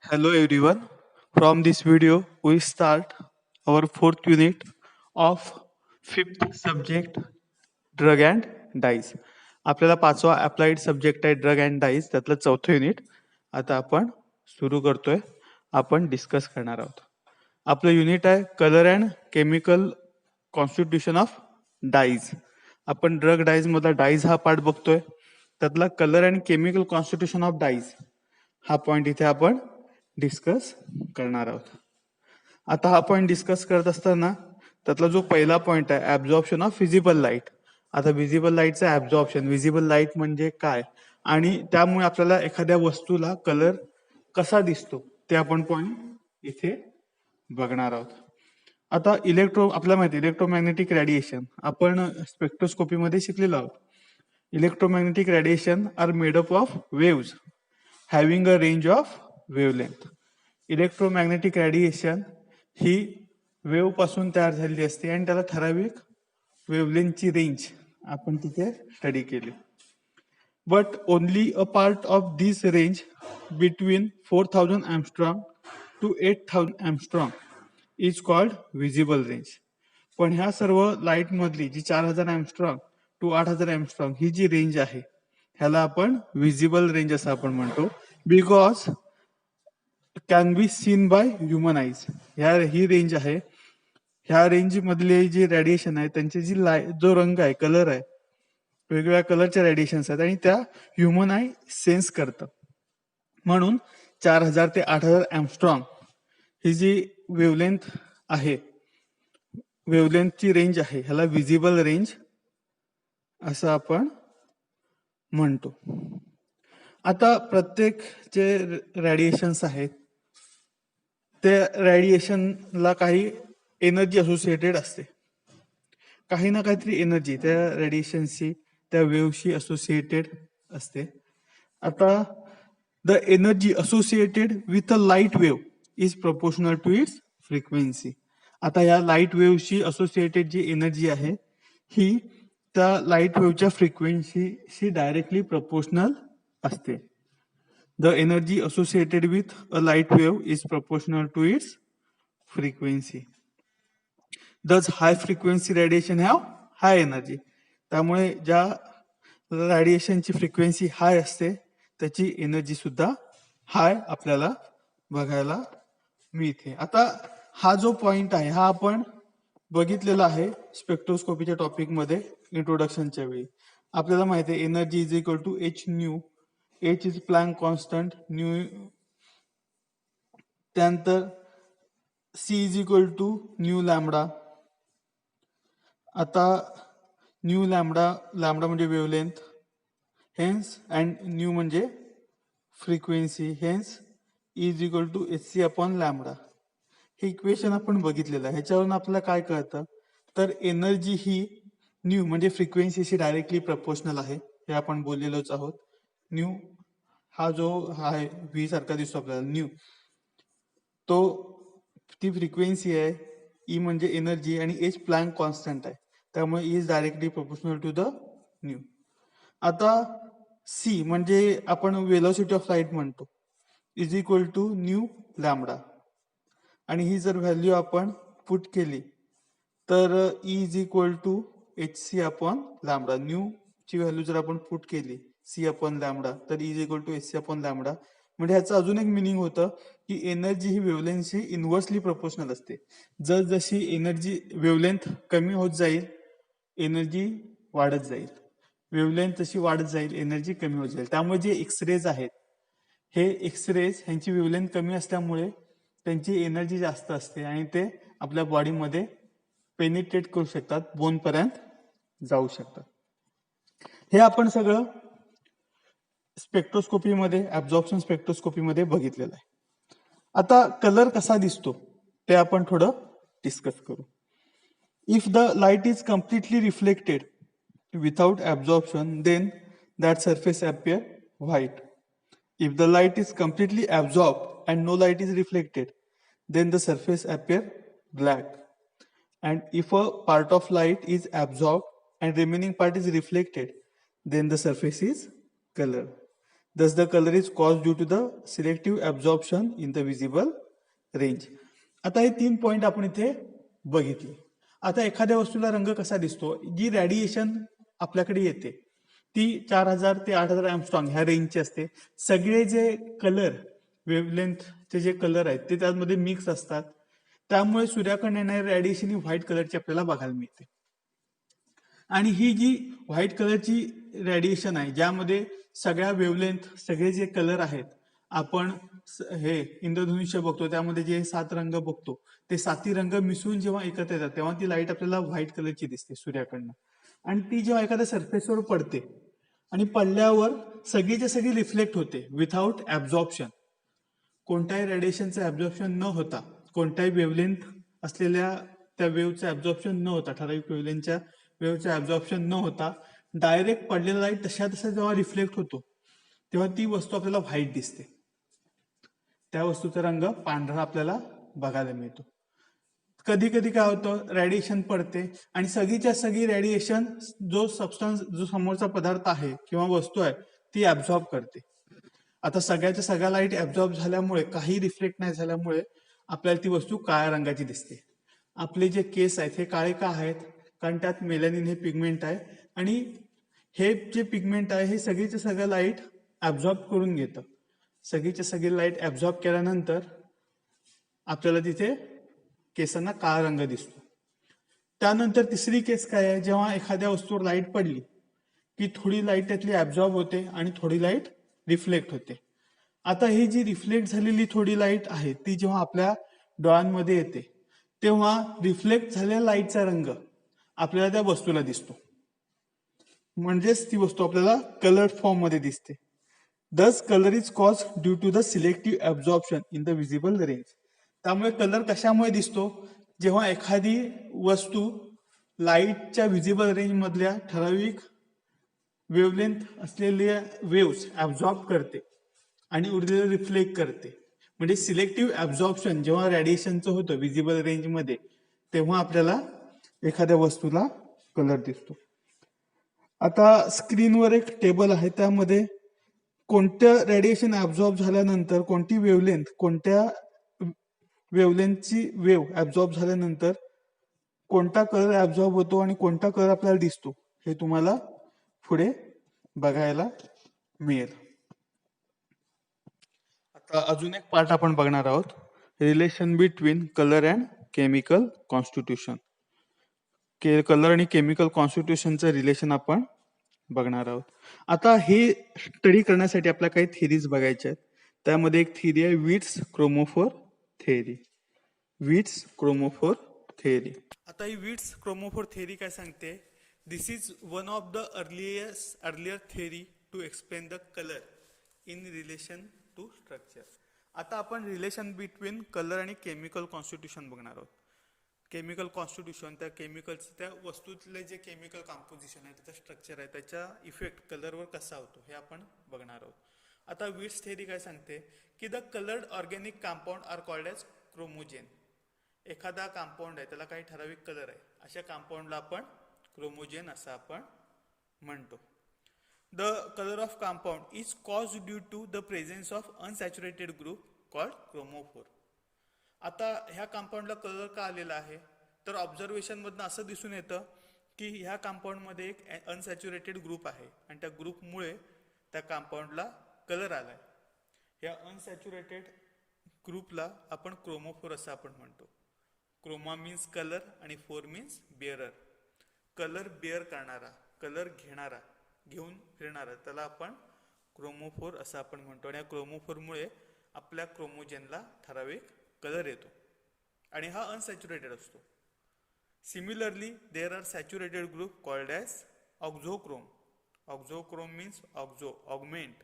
Hello everyone. From this video, we start our fourth unit of fifth subject drug and dies. आपल्याला पाचवा applied subject आहे drug and dies, त्यातलं चौथं unit आता आपण सुरू करतोय. आपण डिस्कस करणार आहोत. आपलं युनिट आहे colour and chemical constitution of dies. आपण ड्रग डाईज मधला डाईज हा पार्ट बघतोय, त्यातला colour and chemical constitution of dies हा पॉइंट इथे आपण डिस्कस करणार आहोत. आता हा पॉइंट डिस्कस करत असताना त्यातला जो पहिला पॉइंट आहे ऍब्झॉर्प्शन ऑफ व्हिजिबल लाईट. आता व्हिजिबल लाईटचं ऍब्झॉर्प्शन, व्हिजिबल लाईट म्हणजे काय आणि त्यामुळे आपल्याला एखाद्या वस्तूला कलर कसा दिसतो ते आपण पॉइंट इथे बघणार आहोत. आता आपल्याला माहिती इलेक्ट्रोमॅग्नेटिक रेडिएशन आपण स्पेक्ट्रोस्कोपी मध्ये शिकलेलो आहोत. Electromagnetic radiation are made up of waves having a range of wavelength. Electromagnetic radiation ही वेव्ह पासून तयार झालेली असते आणि त्याला ठराविक वेवलेंथची रेंज आपण तिथे स्टडी केली. But only a part of this range between 4000 angstrom to 8000 angstrom is called visible range. पण ह्या सर्व लाईट मधली जी 4000 angstrom to 8000 एम्स्ट्रॉंग he G range आहे ह्याला आपण व्हिजिबल रेंज असं आपण म्हणतो, because can be seen by human eyes. ही रेंज आहे, ह्या रेंज मधले जे रेडिएशन आहे त्यांची जी जो रंग आहे, कलर आहे, वेगवेगळ्या कलरच्या रेडिएशन्स आहेत आणि त्या ह्युमन आय सेन्स करतं. म्हणून 4000 ते 8000 एम्स्ट्रॉंग ही जी वेवलेंथ आहे, वेवलेंथची रेंज आहे, ह्याला व्हिजिबल रेंज असं आपण म्हणतो. आता प्रत्येक जे रेडिएशन्स आहेत ते रेडिएशनला काही एनर्जी असोसिएटेड असते. काही ना काहीतरी एनर्जी त्या रेडिएशनशी, त्या वेव्हशी असोसिएटेड असते. आता the energy associated with a light wave is proportional to its frequency. आता या लाईट वेव्हशी असोसिएटेड जी एनर्जी आहे ही त्या लाईट वेव्हच्या फ्रिक्वेन्सीशी डायरेक्टली प्रपोर्शनल असते. The energy associated with a light wave is proportional to its frequency. Thus, high frequency radiation have high energy. त्यामुळे ज्या रेडिएशनची फ्रिक्वेन्सी हाय असते त्याची एनर्जी सुद्धा हाय आपल्याला बघायला मिळते. आता हा जो पॉइंट आहे हा आपण बघितलेला आहे स्पेक्ट्रोस्कोपीच्या टॉपिक मध्ये इंट्रोडक्शनच्या वेळी. आपल्याला माहिती आहे energy is equal to H nu. H is Planck constant, nu त्यानंतर C is equal to nu lambda. आता न्यू लॅमडा, लॅमडा म्हणजे वेवलेंथ, हेन्स अँड न्यू म्हणजे frequency, hence is equal to H C upon lambda. हे equation आपण बघितलेलं आहे. ह्याच्यावरून आपल्याला काय कळतं तर एनर्जी ही न्यू म्हणजे फ्रिक्वेन्सीशी डायरेक्टली प्रपोर्शनल आहे, हे आपण बोललेलोच आहोत. न्यू हा जो आहे व्ही सारखा दिसतो आपल्याला न्यू, तो ती फ्रिक्वेन्सी आहे. ई म्हणजे एनर्जी आणि एच प्लँक कॉन्स्टंट आहे, त्यामुळे E is directly proportional to the nu. आता सी म्हणजे आपण वेलोसिटी ऑफ लाईट म्हणतो, is equal to nu lambda. आणि ही जर व्हॅल्यू आपण पुट केली तर E is equal to H C upon lambda. Nu ची व्हॅल्यू जर आपण पुट केली सी अपॉन लॅमडा तर E is equal to H C upon lambda. म्हणजे ह्याचं अजून एक मिनिंग होतं की एनर्जी ही वेवलेंथशी इन्व्हर्सली प्रोपोर्शनल असते. जशी एनर्जी वेवलेंथ कमी होत जाईल एनर्जी वाढत जाईल, वेवलेंथ जशी वाढत जाईल एनर्जी कमी होत जाईल. त्यामुळे जे एक्सरेज आहेत हे एक्सरेज ह्यांची वेवलेंथ कमी असल्यामुळे त्यांची एनर्जी जास्त असते आणि ते आपल्या बॉडीमध्ये पेनिट्रेट करू शकतात, बोन पर्यंत जाऊ शकतात. हे आपण सगळं स्पेक्ट्रोस्कोपीमध्ये, ऍब्झॉर्प्शन स्पेक्ट्रोस्कोपीमध्ये बघितलेलं आहे. आता कलर कसा दिसतो ते आपण थोडं डिस्कस करू. If the light is completely reflected without absorption then that surface appear white. If the light is completely absorbed and no light is reflected, then the surface appear black. And if a part of light is absorbed and remaining part is reflected, then the surface is colored. Thus the color is caused due to the selective absorption in the visible range. आता हे 3 point आपण इथे बघितले. आता एखाद्या वस्तूला रंग कसा दिसतो, जी रेडिएशन आपल्याकडे येते ती 4000 ते 8000 एम्स्ट्रॉंग ह्या रेंजची असते. सगळे जे कलर वेव्हलेंथचे जे कलर आहेत ते त्यामध्ये मिक्स असतात. त्यामुळे सूर्याकडून येणारी रेडिएशन ही व्हाईट कलरची आपल्याला बघायला मिळते. आणि ही जी व्हाईट कलरची रेडिएशन आहे ज्यामध्ये सगळ्या वेव्हलेंथ सगळे जे कलर आहेत, आपण हे इंद्रधनुष्य बघतो त्यामध्ये जे 7 रंग बघतो ते 7ही रंग मिसळून जेव्हा एकत्र येतात तेव्हा ती लाईट आपल्याला व्हाईट कलरची दिसते सूर्याकडनं. आणि ती जेव्हा एखाद्या सरफेसवर पडते आणि पडल्यावर सगळीच्या सगळी रिफ्लेक्ट होते विथआउट ऍब्झॉर्प्शन. कोणत्याही रेडिएशनचं ऍब्झॉर्प्शन न होता, कोणत्याही वेव्हलेंथ असलेल्या त्या वेव्हचं ऍब्झॉर्प्शन न होता, ठराविक वेव्हलेंथच्या वेव्हचं ऍब्झॉर्प्शन न होता डायरेक्ट पडलेला लाईट तशा जेव्हा रिफ्लेक्ट होतो तेव्हा ती वस्तू आपल्याला व्हाईट दिसते. त्या वस्तूचा रंग पांढरा आपल्याला बघायला मिळतो. कधी कधी काय होतं, रेडिएशन पडते आणि सगळीच्या सगळी रेडिएशन जो सबस्टन्स जो समोरचा पदार्थ आहे किंवा वस्तू आहे ती ऍब्झॉर्ब करते. आता सगळ्याच्या सगळ्या लाईट ऍब्झॉर्ब झाल्यामुळे काही रिफ्लेक्ट नाही झाल्यामुळे आपल्याला ती वस्तू काळ्या रंगाची दिसते. आपले जे केस आहेत हे काळे का आहेत, कारण त्यात मेलॅनिन हे पिगमेंट आहे आणि हे जे पिगमेंट आहे हे सगळीच्या सगळ्या लाईट ऍब्झॉर्ब करून घेतं. सगळीच्या सगळी लाईट ऍब्झॉर्ब केल्यानंतर आपल्याला तिथे केसांना काळा रंग दिसतो. त्यानंतर तिसरी केस काय आहे, जेव्हा एखाद्या वस्तूवर लाईट पडली की थोडी लाईट त्यातली ऍब्झॉर्ब होते आणि थोडी लाईट रिफ्लेक्ट होते. आता ही जी रिफ्लेक्ट झालेली थोडी लाईट आहे ती जेव्हा आपल्या डोळ्यांमध्ये येते तेव्हा रिफ्लेक्ट झालेल्या लाईटचा रंग आपल्याला त्या वस्तूला दिसतो, म्हणजेच ती वस्तू आपल्याला कलर्ड फॉर्म मध्ये दिसते. This colour is cause due to the selective absorption in the visible range. त्यामुळे कलर कशामुळे दिसतो, जेव्हा एखादी वस्तू लाईटच्या विजिबल रेंज मधल्या ठराविक वेव्हलेंथ असलेल्या वेव्स ऍब्झॉर्ब करते आणि उरलेलं रिफ्लेक्ट करते. म्हणजे सिलेक्टिव्ह ऍब्झॉर्प्शन जेव्हा रेडिएशनचं होतं विजिबल रेंज मध्ये तेव्हा आपल्याला एखाद्या वस्तूला कलर दिसतो. आता स्क्रीनवर एक टेबल आहे, त्यामध्ये कोणत्या रेडिएशन ऍब्झॉर्ब झाल्यानंतर कोणती वेव्हलेंथ, कोणत्या वेव्हलेंथची वेव्ह ऍब्झॉर्ब झाल्यानंतर कोणता कलर ऍब्झॉर्ब होतो आणि कोणता कलर आपल्याला दिसतो हे तुम्हाला पुढे बघायला मिळेल. आता अजून एक पार्ट आपण बघणार आहोत, relation between colour and chemical constitution. Colour आणि केमिकल कॉन्स्टिट्यूशनचं रिलेशन आपण बघणार आहोत. आता हे स्टडी करण्यासाठी आपल्याला काही थिरीज बघायच्या आहेत. त्यामध्ये एक थिअरी आहे Witt's chromophore theory. Witt's chromophore theory. आता ही विट्स क्रोमोफोर थिअरी काय सांगते, this is one of the earlier theory to explain the colour in relation to structure. आता आपण रिलेशन बिटवीन कलर आणि केमिकल कॉन्स्टिट्यूशन बघणार आहोत. केमिकल कॉन्स्टिट्यूशन, त्या केमिकल्स, त्या वस्तूतले जे केमिकल कॉम्पोजिशन आहे, त्याचं स्ट्रक्चर आहे, त्याचा इफेक्ट कलरवर कसा होतो हे आपण बघणार आहोत. आता विट्स थिअरी काय सांगते की the coloured organic compound are called as chromogen. एखादा कंपाऊंड आहे त्याला काही ठराविक कलर आहे, अशा कंपाऊंडला आपण क्रोमोजेन असं आपण म्हणतो. The colour of compound is caused due to the presence of unsaturated group called chromophore. आता ह्या कंपाऊंडला कलर का आलेला आहे, तर ऑब्झर्वेशन मधनं असं दिसून येतं की ह्या कंपाऊंडमध्ये एक अनसॅच्युरेटेड ग्रुप आहे आणि त्या ग्रुपमुळे त्या कंपाऊंडला कलर आलाय. या अनसॅच्युरेटेड ग्रुपला आपण क्रोमोफोर असं आपण म्हणतो. क्रोमा मीन्स कलर आणि फोर मीन्स बिअरर. कलर बिअर करणारा, कलर घेणारा, घेऊन फिरणारा, त्याला आपण क्रोमोफोर असं आपण म्हणतो. आणि या क्रोमोफोरमुळे आपल्या क्रोमोजेनला ठराविक कलर येतो आणि हा अनसॅच्युरेटेड असतो. Similarly there are saturated group called as auxochrome. Auxochrome means auxo, augment,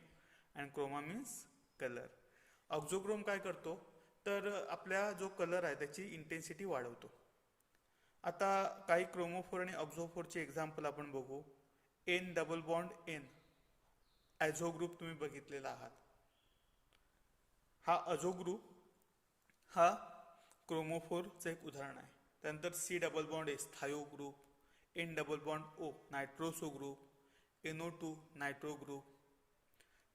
and chroma means colour. Auxochrome काय करतो, तर आपल्या जो कलर आहे त्याची इंटेन्सिटी वाढवतो. आता काही क्रोमोफोर आणि ऑक्झोफोरचे एक्झाम्पल आपण बघू. N double bond N, azo group तुम्ही बघितलेला आहात. हा अझो ग्रुप हा क्रोमोफोरचं एक उदाहरण आहे. त्यानंतर C double bond S, thio group. N double bond O, nitroso group. NO2 nitro group.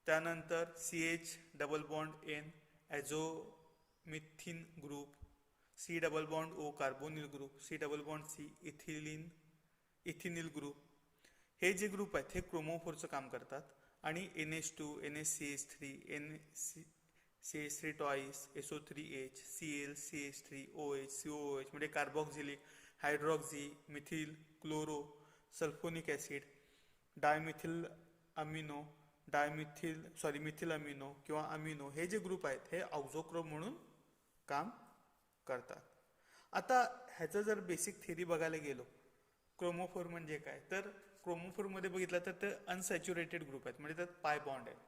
त्यानंतर CH double bond N azomethine group, C double bond O carbonyl group, C double bond C ethynyl group. हे जे group आहेत हे क्रोमोफोरचं काम करतात. आणि NH2, NHCH3, NCH3 twice, SO3H, Cl, CH3, OH, COOH म्हणजे carboxylic, hydroxy, methyl, chloro, sulphonic acid, dimethyl amino, methyl amino किंवा amino, हे जे ग्रुप आहेत हे ऑक्झोक्रोम म्हणून काम करतात. आता ह्याचं जर बेसिक थेरी बघायला गेलो, क्रोमोफोर म्हणजे काय, तर क्रोमोफोरमध्ये बघितलं तर ते अनसॅच्युरेटेड ग्रुप आहेत, म्हणजे त्यात पाय बॉन्ड आहेत,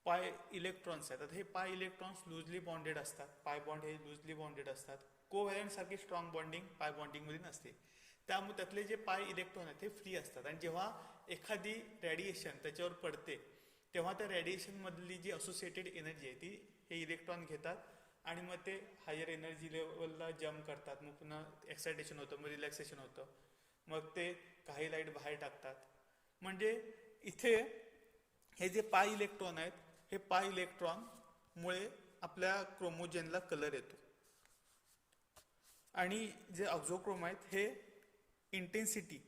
पाय इलेक्ट्रॉन्स आहेत. हे पाय इलेक्ट्रॉन्स लुजली बॉन्डेड असतात, पाय बॉन्ड हे लुजली बॉन्डेड असतात. कोव्हॅलंट सारखी स्ट्रॉंग बॉन्डिंग पाय बॉन्डिंगमध्ये नसते. त्यामुळे त्यातले जे पाय इलेक्ट्रॉन आहेत ते फ्री असतात. आणि जेव्हा एखादी रेडिएशन त्याच्यावर पडते तेव्हा त्या रेडिएशनमधली जी असोसिएटेड एनर्जी आहे ती हे इलेक्ट्रॉन घेतात आणि मग ते हायर एनर्जी लेवलला जम्प करतात. मग पुन्हा एक्सायटेशन होतं, मग रिलॅक्सेशन होतं, मग ते काही लाईट बाहेर टाकतात. म्हणजे इथे हे जे पाय इलेक्ट्रॉन आहेत हे पाय इलेक्ट्रॉनमुळे आपल्या क्रोमोजेनला कलर येतो. आणि जे ऑक्झोक्रोम आहेत हे इंटेन्सिटी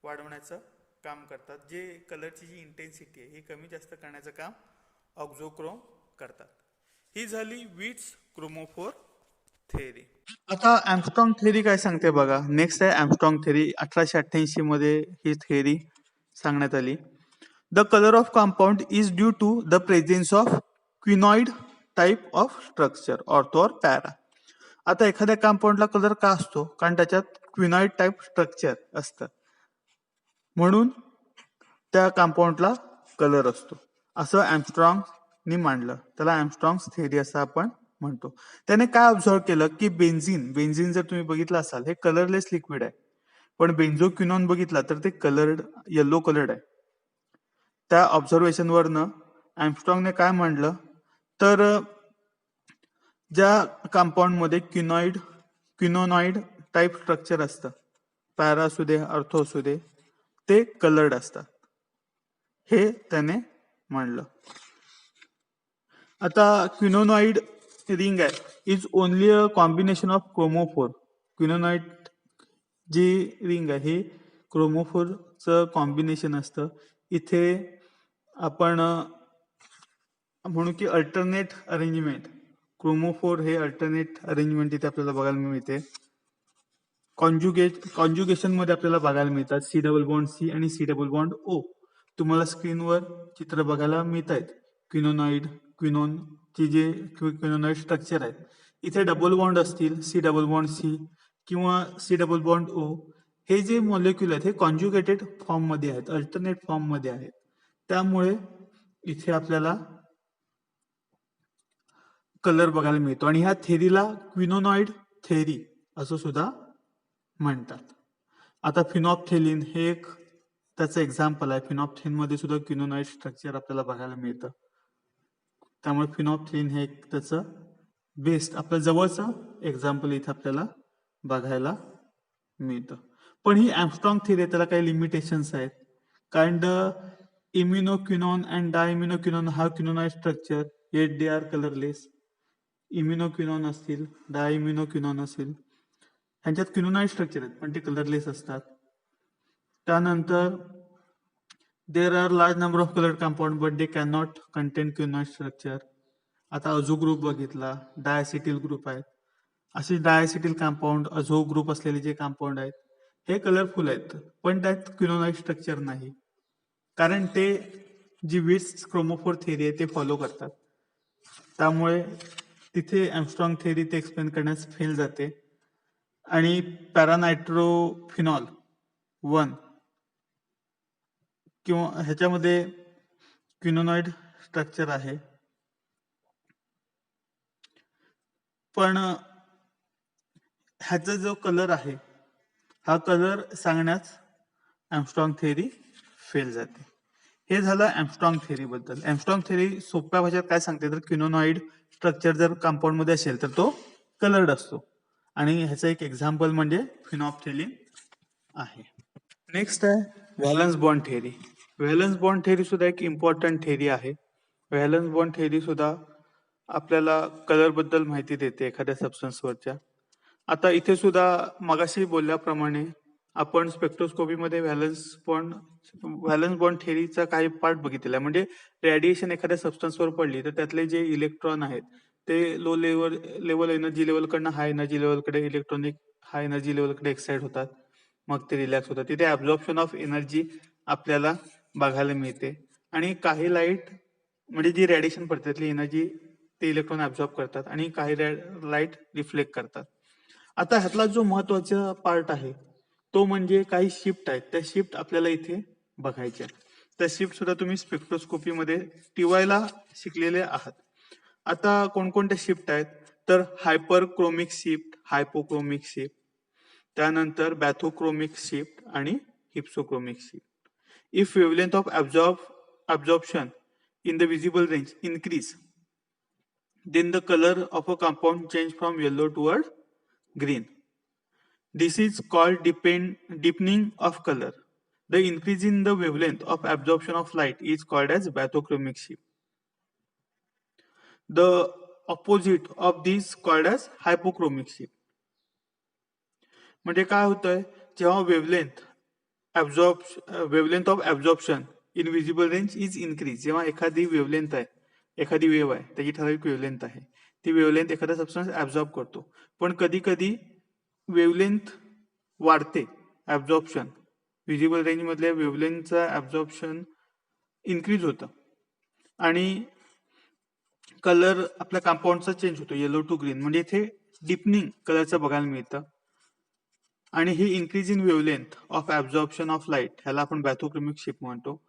वाढवण्याचं काम करतात. जे कलरची जी इंटेन्सिटी आहे ही कमी जास्त करण्याचं काम ऑक्झोक्रोम करतात. ही झाली विट्स क्रोमोफोर थेअरी. आता ॲम्स्ट्रॉंग थेअरी काय सांगते बघा. नेक्स्ट आहे ॲम्स्ट्रॉंग थेअरी. 1888 मध्ये ही थेअरी सांगण्यात आली. The colour of compound is due to the presence of quinoid type of structure, ortho or para. आता एखाद्या कंपाऊंडला कलर का असतो, कारण त्याच्यात क्विनॉइड टाईप स्ट्रक्चर असतं म्हणून त्या कंपाऊंडला कलर असतो, असं ॲम्स्ट्रॉंगनी मांडलं. त्याला ॲम्स्ट्रॉंग्स थेअरी असं आपण म्हणतो. त्याने काय ऑब्झर्व केलं की बेन्झिन जर तुम्ही बघितलं असाल हे कलरलेस लिक्विड आहे, पण बेन्झोक्विनॉन बघितला तर ते कलर्ड, येलो कलर्ड आहे. त्या ऑब्झर्वेशनवरनं ॲम्स्ट्रॉंगने काय म्हणलं तर ज्या कंपाऊंडमध्ये क्विनोनॉइड टाईप स्ट्रक्चर असतं, पॅरा असू दे अर्थो असू दे, ते कलर्ड असतात, हे त्याने म्हणलं. आता क्विनोनॉइड रिंग आहे is only a combination of chromophore. Quinonoid जी रिंग आहे हे क्रोमोफोरचं कॉम्बिनेशन असतं. इथे आपण म्हणू की अल्टरनेट अरेंजमेंट, क्रोमोफोर हे अल्टरनेट अरेंजमेंट इथे आपल्याला बघायला मिळते. कॉन्जुगेशन मध्ये आपल्याला बघायला मिळतात C डबल बॉन्ड C आणि C डबल बॉन्ड O. तुम्हाला स्क्रीनवर चित्र बघायला मिळत आहेत. क्विनोनची जे क्विनोनॉइड स्ट्रक्चर आहे इथे डबल बॉन्ड असतील, C डबल बॉन्ड C किंवा C डबल बॉन्ड O. हे जे मॉलिक्युल आहेत हे कॉन्जुगेटेड फॉर्म मध्ये आहेत, अल्टरनेट फॉर्म मध्ये आहेत. त्यामुळे इथे आपल्याला कलर बघायला मिळतो. आणि ह्या थेरीला क्विनोनॉइड थेरी असं सुद्धा म्हणतात. आता फिनॉप्थेलिन हे एक त्याचं एक्झाम्पल आहे. फिनॉप्थेलिन मध्ये सुद्धा क्विनोनॉइड स्ट्रक्चर आपल्याला बघायला मिळतं. त्यामुळे फिनॉप्थेलिन हे एक त्याचं बेस्ट आपल्या जवळचं एक्झाम्पल इथे आपल्याला बघायला मिळतं. पण ही ॲम्स्ट्रॉंग थेरी आहे, त्याला काही लिमिटेशन्स आहेत. कारण इम्युनोक्विनॉन अँड डायइम्युनोक्विनॉन हा quinonoid structure yet they are colourless. Iminoquinone असतील, डायइम्युनोक्विनॉन असेल, ह्यांच्यात क्विनोनॉइड स्ट्रक्चर आहेत पण ते कलरलेस असतात. त्यानंतर there are large number of coloured compound but they can not contain quinonoid structure. आता अझो ग्रुप बघितला, डायसिटिल ग्रुप आहेत. असे डायसिटिल कंपाऊंड, अझो ग्रुप असलेले जे कंपाऊंड आहेत हे कलरफुल आहेत पण त्यात क्विनोनॉइड स्ट्रक्चर नाही, कारण ते जी विट्स क्रोमोफोर थेरी आहे ते फॉलो करतात. त्यामुळे तिथे ॲम्स्ट्रॉंग थेरी ते एक्सप्लेन करण्यास फेल जाते. आणि पॅरानायट्रोफिनॉल 1 किंवा ह्याच्यामध्ये क्विनोनॉइड स्ट्रक्चर आहे, पण ह्याचा जो कलर आहे हा कलर सांगण्यास ॲम्स्ट्रॉंग थेरी फेल जाते. हे झालं ॲम्स्ट्रॉंग थेरी बद्दल. ॲम्स्ट्रॉंग थेरी सोप्या भाषेत काय सांगते तर क्विनोनॉइड स्ट्रक्चर जर कंपाऊंड मध्ये असेल तर तो कलर्ड असतो. आणि ह्याचं एक एक्झाम्पल म्हणजे फिनॉप्थेलिन आहे. नेक्स्ट आहे valence bond theory. Valence bond theory सुद्धा एक इम्पॉर्टंट थेरी आहे. व्हॅलन्स बॉन्ड थेअरी सुद्धा आपल्याला कलर बद्दल माहिती देते एखाद्या सबस्टन्सवरच्या. आता इथे सुद्धा मगाशी बोलल्याप्रमाणे आपण स्पेक्ट्रोस्कोपीमध्ये व्हॅलन्स बॉन्ड थेअरीचा काही पार्ट बघितलेला आहे. म्हणजे रेडिएशन एखाद्या सबस्टन्सवर पडली तर त्यातले जे इलेक्ट्रॉन आहेत ते लो लेवल एनर्जी लेवलकडनं हाय एनर्जी लेवलकडे हाय एनर्जी लेवलकडे एक्साइट होतात, मग ते रिलॅक्स होतात. तिथे ऍब्झॉर्प्शन ऑफ एनर्जी आपल्याला बघायला मिळते. आणि काही लाईट म्हणजे जी रेडिएशन पडते त्यातली एनर्जी ते इलेक्ट्रॉन ऍब्झॉर्ब करतात आणि काही लाईट रिफ्लेक्ट करतात. आता ह्यातला जो महत्वाचा पार्ट आहे तो म्हणजे काही शिफ्ट आहेत. त्या शिफ्ट आपल्याला इथे बघायच्या. त्या शिफ्ट सुद्धा तुम्ही स्पेक्ट्रोस्कोपीमध्ये टीवायला शिकलेले आहात. आता कोणकोणत्या शिफ्ट आहेत तर हायपरक्रोमिक शिफ्ट, हायपोक्रोमिक शिफ्ट, त्यानंतर बॅथोक्रोमिक शिफ्ट आणि hypsochromic shift. If wavelength of absorption in the visible range increase, then the color of a compound change from yellow toward green. This is called deepening of color. The increase in the wavelength of absorption of light is called as bathochromic shift. The opposite of this called as hypochromic shift. म्हणजे काय होतंय, जेव्हा wavelength of absorption in visible range is increase, जेव्हा एखादी wavelength आहे, एखादी wave आहे, त्याची ठराविक वेवलेंथ आहे, ती वेवलेंथ एखादा सबस्टन्स ऍब्झॉर्ब करतो. पण कधी कधी वेवलेंथ वाढते, ऍब्झॉर्प्शन विजिबल रेंज मधल्या वेवलेंथचा ऍब्झॉर्प्शन इन्क्रीज होतं आणि कलर आपल्या कंपाऊंडचा चेंज होतो येलो टू ग्रीन. म्हणजे इथे डिपनिंग कलरचं बघायला मिळतं. आणि ही increase in wavelength of absorption of light ह्याला आपण बॅथोक्रोमिक शिफ्ट म्हणतो.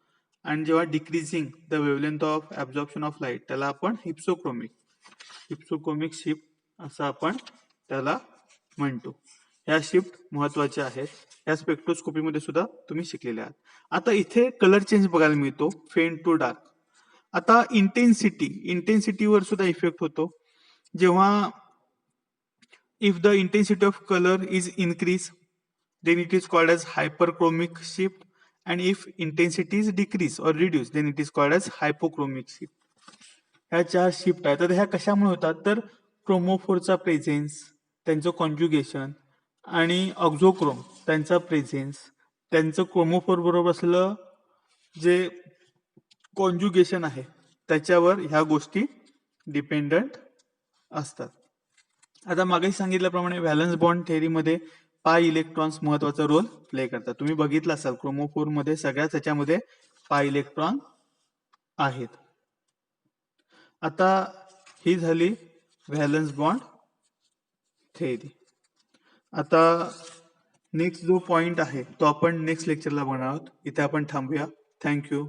आणि जेव्हा decreasing the wavelength of absorption of light त्याला आपण हिप्सोक्रोमिक शिफ्ट असं आपण त्याला म्हणतो. ह्या शिफ्ट महत्वाच्या आहेत. या स्पेक्ट्रोस्कोपीमध्ये सुद्धा तुम्ही शिकलेले आहात. आता इथे कलर चेंज बघायला मिळतो, फेंट टू डार्क. आता इंटेन्सिटीवर सुद्धा इफेक्ट होतो. जेव्हा if the intensity of color is increased, then it is called as hyperchromic shift, and if intensity is decreased or reduced, then it is called as hypochromic shift. ह्या चार shift आहेत. तर ह्या कशामुळे होतात तर क्रोमोफोरचा प्रेझेन्स, त्यांचं कॉन्ज्युगेशन आणि ऑक्झोक्रोम त्यांचा प्रेझेन्स, त्यांचं क्रोमोफोर बरोबर असलेलं जे कॉन्ज्युगेशन आहे त्याच्यावर ह्या गोष्टी डिपेंडंट असतात. आता मागे सांगितल्याप्रमाणे व्हॅलन्स बॉन्ड थेअरीमध्ये पाय इलेक्ट्रॉन्स महत्वाचा रोल प्ले करतात. तुम्ही बघितलं असाल क्रोमोफोर मध्ये सगळ्याच ह्याच्यामध्ये पाय इलेक्ट्रॉन आहेत. आता ही झाली व्हॅलन्स बॉन्ड थेअरी. आता नेक्स्ट जो पॉइंट आहे तो आपण नेक्स्ट लेक्चरला बनवणार आहोत. इथे आपण थांबूया. थँक्यू.